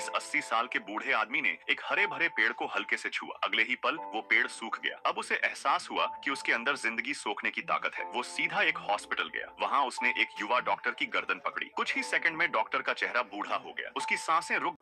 इस 80 साल के बूढ़े आदमी ने एक हरे भरे पेड़ को हल्के से छुआ। अगले ही पल वो पेड़ सूख गया। अब उसे एहसास हुआ कि उसके अंदर जिंदगी सोखने की ताकत है। वो सीधा एक हॉस्पिटल गया। वहाँ उसने एक युवा डॉक्टर की गर्दन पकड़ी। कुछ ही सेकंड में डॉक्टर का चेहरा बूढ़ा हो गया। उसकी सांसें रुक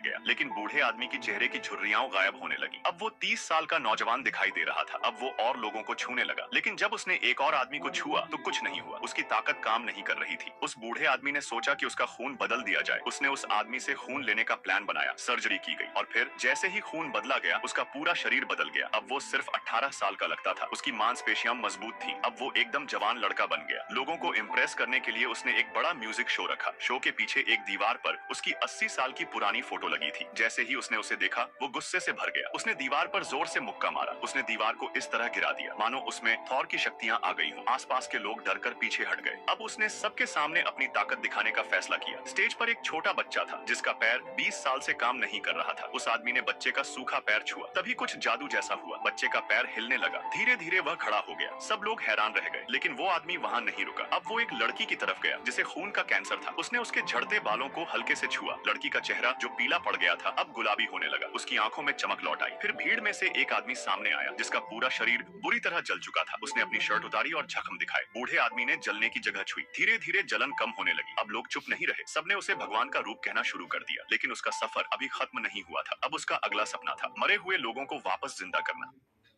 गया, लेकिन बूढ़े आदमी की चेहरे की झुर्रियां गायब होने लगी। अब वो 30 साल का नौजवान दिखाई दे रहा था। अब वो और लोगों को छूने लगा, लेकिन जब उसने एक और आदमी को छुआ तो कुछ नहीं हुआ। उसकी ताकत काम नहीं कर रही थी। उस बूढ़े आदमी ने सोचा कि उसका खून बदल दिया जाए। उसने उस आदमी से खून लेने का प्लान बनाया। सर्जरी की गई और फिर जैसे ही खून बदला गया, उसका पूरा शरीर बदल गया। अब वो सिर्फ 18 साल का लगता था। उसकी मांसपेशियां मजबूत थी। अब वो एकदम जवान लड़का बन गया। लोगों को इम्प्रेस करने के लिए उसने एक बड़ा म्यूजिक शो रखा। शो के पीछे एक दीवार पर उसकी 80 साल की पुरानी फोटो लगी थी। जैसे ही उसने उसे देखा, वो गुस्से से भर गया। उसने दीवार पर जोर से मुक्का मारा। उसने दीवार को इस तरह गिरा दिया मानो उसमें थॉर की शक्तियां आ गई हों। आसपास के लोग डरकर पीछे हट गए। अब उसने सबके सामने अपनी ताकत दिखाने का फैसला किया। स्टेज पर एक छोटा बच्चा था जिसका पैर 20 साल से काम नहीं कर रहा था। उस आदमी ने बच्चे का सूखा पैर छुआ। तभी कुछ जादू जैसा हुआ। बच्चे का पैर हिलने लगा। धीरे धीरे वह खड़ा हो गया। सब लोग हैरान रह गए, लेकिन वो आदमी वहाँ नहीं रुका। अब वो एक लड़की की तरफ गया जिसे खून का कैंसर था। उसने उसके झड़ते बालों को हल्के से छुआ। लड़की का चेहरा जो पीला पड़ गया था अब गुलाबी होने लगा। उसकी आंखों में चमक लौट आई। फिर भीड़ में से एक आदमी सामने आया जिसका पूरा शरीर बुरी तरह जल चुका था। उसने अपनी शर्ट उतारी और जख्म दिखाए। बूढ़े आदमी ने जलने की जगह छुई। धीरे धीरे जलन कम होने लगी। अब लोग चुप नहीं रहे। सबने उसे भगवान का रूप कहना शुरू कर दिया। लेकिन उसका सफर अभी खत्म नहीं हुआ था। अब उसका अगला सपना था मरे हुए लोगों को वापस जिंदा करना।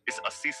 इस 80